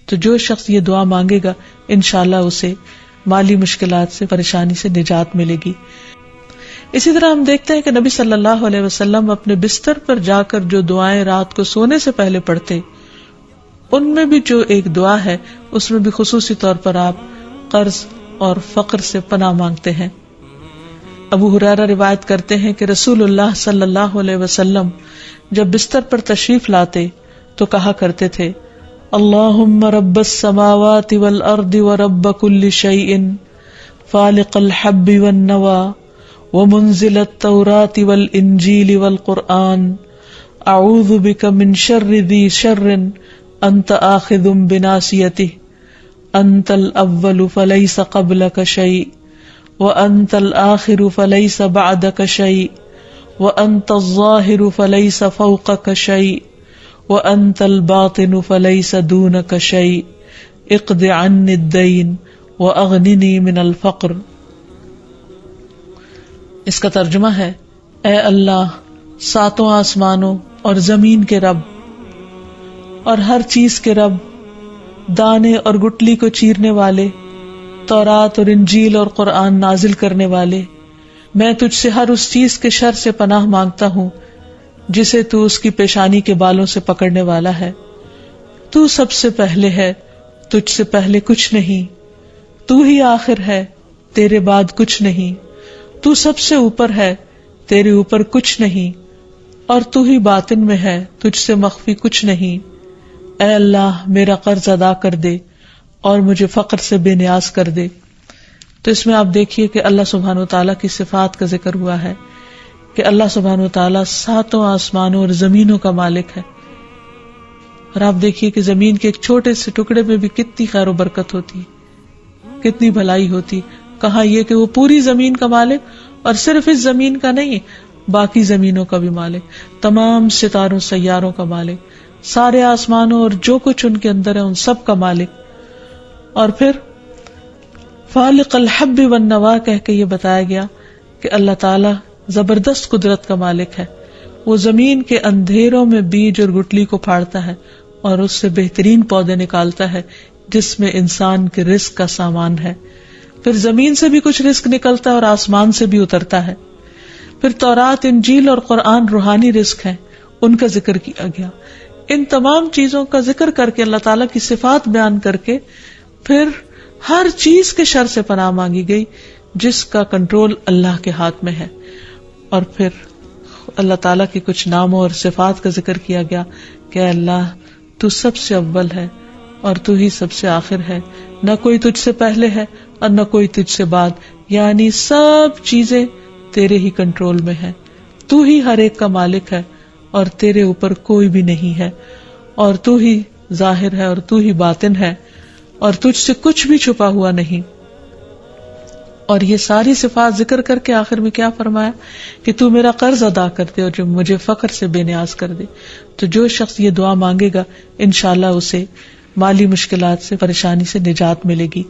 تو جو شخص یہ دعا مانگے گا انشاءاللہ اسے مالی مشکلات سے، پریشانی سے نجات ملے گی۔ اسی طرح ہم دیکھتے ہیں کہ نبی صلی اللہ علیہ وسلم اپنے بستر پر جا کر جو دعائیں رات کو سونے سے پہلے پڑھتے، ان میں بھی جو ایک دعا ہے اس میں بھی خصوصی طور پر آپ قرض اور فقر سے پناہ مانگتے ہیں۔ ابو ہریرہ روایت کرتے ہیں کہ رسول اللہ صلی اللہ علیہ وسلم جب بستر پر تشریف لاتے تو کہا کرتے تھے، اللہم رب السماوات والارض ورب کل شیء فالق الحب والنوى ومنزل التوراة والانجیل والقرآن اعوذ بک من شر ذی شر انت آخذ بناصیتہ انت الاول فلیس قبلک شیء وانت الآخر فلیس بعدک شیء وانت الظاہر فلیس فوقک شیء وانت الباطن فلیس دونک شیء اقض عنی الدین واغننی من الفقر۔ اس کا ترجمہ ہے، اے اللہ ساتوں آسمانوں اور زمین کے رب اور ہر چیز کے رب، دانے اور گٹلی کو چیرنے والے، تورات اور انجیل اور قرآن نازل کرنے والے، میں تجھ سے ہر اس چیز کے شر سے پناہ مانگتا ہوں جسے تو اس کی پیشانی کے بالوں سے پکڑنے والا ہے۔ تو سب سے پہلے ہے، تجھ سے پہلے کچھ نہیں، تو ہی آخر ہے، تیرے بعد کچھ نہیں، تو سب سے اوپر ہے، تیرے اوپر کچھ نہیں، اور تو ہی باطن میں ہے، تجھ سے مخفی کچھ نہیں۔ اے اللہ میرا قرض ادا کر دے اور مجھے فقر سے بے نیاز کر دے۔ تو اس میں آپ دیکھیے کہ اللہ سبحانہ و تعالیٰ کی صفات کا ذکر ہوا ہے کہ اللہ سبحانہ و تعالیٰ ساتوں آسمانوں اور زمینوں کا مالک ہے، اور آپ دیکھیے کہ زمین کے ایک چھوٹے سے ٹکڑے میں بھی کتنی خیر و برکت ہوتی ہے، کتنی بھلائی ہوتی۔ کہا یہ کہ وہ پوری زمین کا مالک، اور صرف اس زمین کا نہیں، باقی زمینوں کا بھی مالک، تمام ستاروں سیاروں کا مالک، سارے آسمانوں اور جو کچھ ان کے اندر ہے ان سب کا مالک۔ اور پھر فالق الحب والنوى کہہ کے یہ بتایا گیا کہ اللہ تعالی زبردست قدرت کا مالک ہے، وہ زمین کے اندھیروں میں بیج اور گٹلی کو پھاڑتا ہے اور اس سے بہترین پودے نکالتا ہے جس میں انسان کے رزق کا سامان ہے۔ پھر زمین سے بھی کچھ رزق نکلتا ہے اور آسمان سے بھی اترتا ہے۔ پھر تورات، انجیل اور قرآن روحانی رزق ہیں، ان کا ذکر کیا گیا۔ ان تمام چیزوں کا ذکر کر کے اللہ تعالیٰ کی صفات بیان کر کے پھر ہر چیز کے شر سے پناہ مانگی گئی جس کا کنٹرول اللہ کے ہاتھ میں ہے۔ اور پھر اللہ تعالیٰ کے کچھ ناموں اور صفات کا ذکر کیا گیا کہ اے اللہ تو سب سے اول ہے اور تو ہی سب سے آخر ہے، نہ کوئی تجھ سے پہلے ہے اور نہ کوئی تجھ سے بعد، یعنی سب چیزیں تیرے ہی کنٹرول میں ہیں، تو ہی ہر ایک کا مالک ہے اور تیرے اوپر کوئی بھی نہیں ہے، اور تو ہی ظاہر ہے اور تو ہی باطن ہے، اور تجھ سے کچھ بھی چھپا ہوا نہیں۔ اور یہ ساری صفات ذکر کر کے آخر میں کیا فرمایا کہ تو میرا قرض ادا کر دے اور جو مجھے فقر سے بے نیاز کر دے۔ تو جو شخص یہ دعا مانگے گا انشاءاللہ اسے مالی مشکلات سے، پریشانی سے نجات ملے گی۔